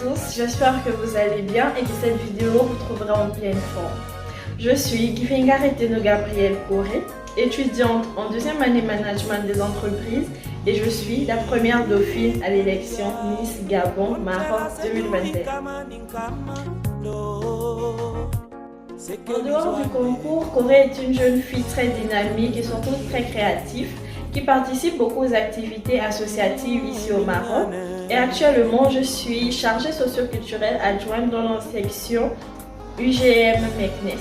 tous, j'espère que vous allez bien et que cette vidéo vous trouvera en pleine forme. Je suis Gringa Reteno Gabrielle Corée, étudiante en deuxième année management des entreprises et je suis la première dauphine à l'élection Miss Gabon Maroc 2021. En dehors du concours, Corée est une jeune fille très dynamique et surtout très créative qui participe beaucoup aux activités associatives ici au Maroc. Et actuellement, je suis chargée socioculturelle adjointe dans la section UGM Meknes.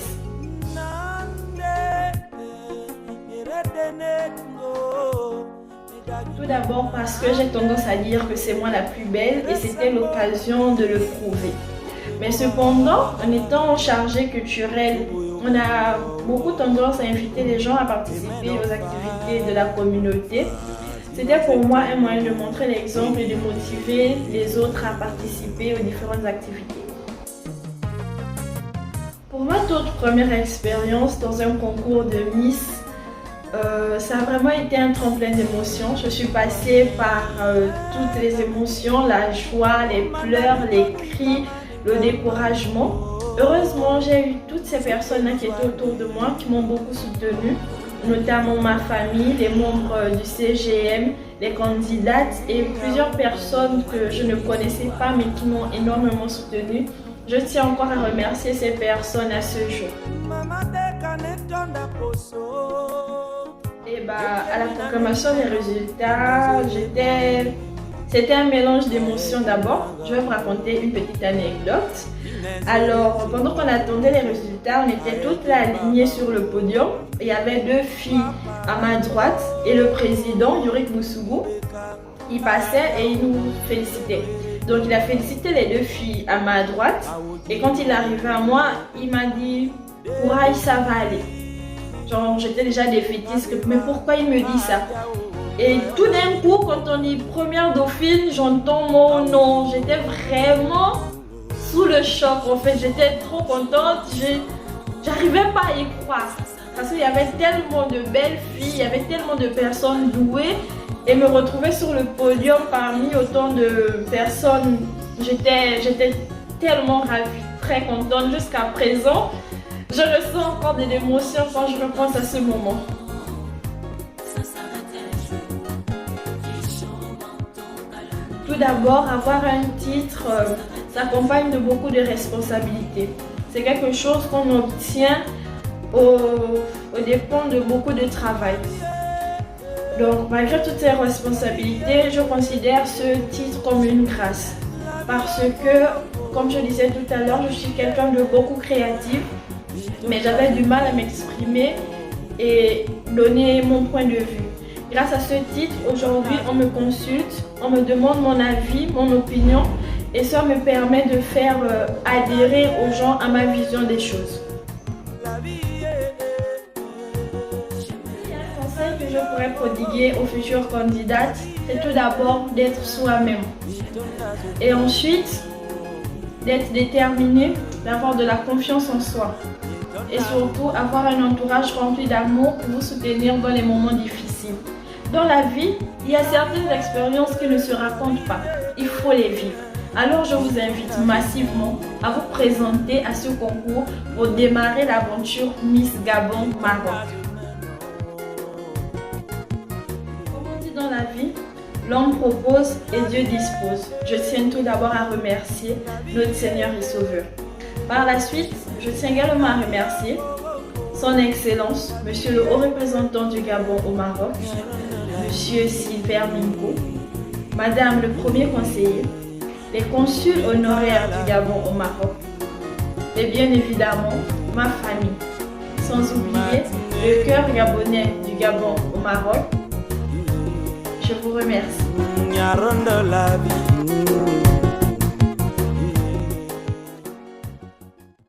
Tout d'abord parce que j'ai tendance à dire que c'est moi la plus belle et c'était l'occasion de le prouver. Mais cependant, en étant chargée culturelle, on a beaucoup tendance à inviter les gens à participer aux activités de la communauté. C'était pour moi un moyen de montrer l'exemple et de motiver les autres à participer aux différentes activités. Pour ma toute première expérience dans un concours de Miss, ça a vraiment été un tremplin d'émotions. Je suis passée par toutes les émotions, la joie, les pleurs, les cris, le découragement. Heureusement, j'ai eu toutes ces personnes qui étaient autour de moi qui m'ont beaucoup soutenue, notamment ma famille, les membres du CGM, les candidates et plusieurs personnes que je ne connaissais pas mais qui m'ont énormément soutenue. Je tiens encore à remercier ces personnes à ce jour. Et à la proclamation des résultats, c'était un mélange d'émotions d'abord. Je vais vous raconter une petite anecdote. Alors, pendant qu'on attendait les résultats, on était toutes là alignées sur le podium. Il y avait deux filles à ma droite et le président, Yorick Boussougou, il passait et il nous félicitait. Donc, il a félicité les deux filles à ma droite et quand il est arrivé à moi, il m'a dit « Courage, ça va aller ». Genre, j'étais déjà défaitiste, mais pourquoi il me dit ça? Et tout d'un coup, quand on dit première dauphine, j'entends mon nom. J'étais vraiment sous le choc. En fait, j'étais trop contente. J'arrivais pas à y croire. Parce qu'il y avait tellement de belles filles, il y avait tellement de personnes douées. Et me retrouver sur le podium parmi autant de personnes, j'étais tellement ravie, très contente. Jusqu'à présent, je ressens encore de l'émotion quand je repense à ce moment. Tout d'abord, avoir un titre s'accompagne de beaucoup de responsabilités. C'est quelque chose qu'on obtient au dépend de beaucoup de travail. Donc, malgré toutes ces responsabilités, je considère ce titre comme une grâce. Parce que, comme je disais tout à l'heure, je suis quelqu'un de beaucoup créatif, mais j'avais du mal à m'exprimer et donner mon point de vue. Grâce à ce titre, aujourd'hui, on me consulte, on me demande mon avis, mon opinion, et ça me permet de faire adhérer aux gens à ma vision des choses. Que je pourrais prodiguer aux futures candidates, c'est tout d'abord d'être soi-même et ensuite d'être déterminé, d'avoir de la confiance en soi et surtout avoir un entourage rempli d'amour pour vous soutenir dans les moments difficiles. Dans la vie, il y a certaines expériences qui ne se racontent pas, il faut les vivre. Alors je vous invite massivement à vous présenter à ce concours pour démarrer l'aventure Miss Gabon Maroc. Dans la vie, l'homme propose et Dieu dispose. Je tiens tout d'abord à remercier notre Seigneur et Sauveur. Par la suite, je tiens également à remercier Son Excellence, Monsieur le Haut Représentant du Gabon au Maroc, Monsieur Sylvain Mingo, Madame le Premier Conseiller, les consuls honoraires du Gabon au Maroc, et bien évidemment ma famille, sans oublier le cœur gabonais du Gabon au Maroc. Je vous remercie.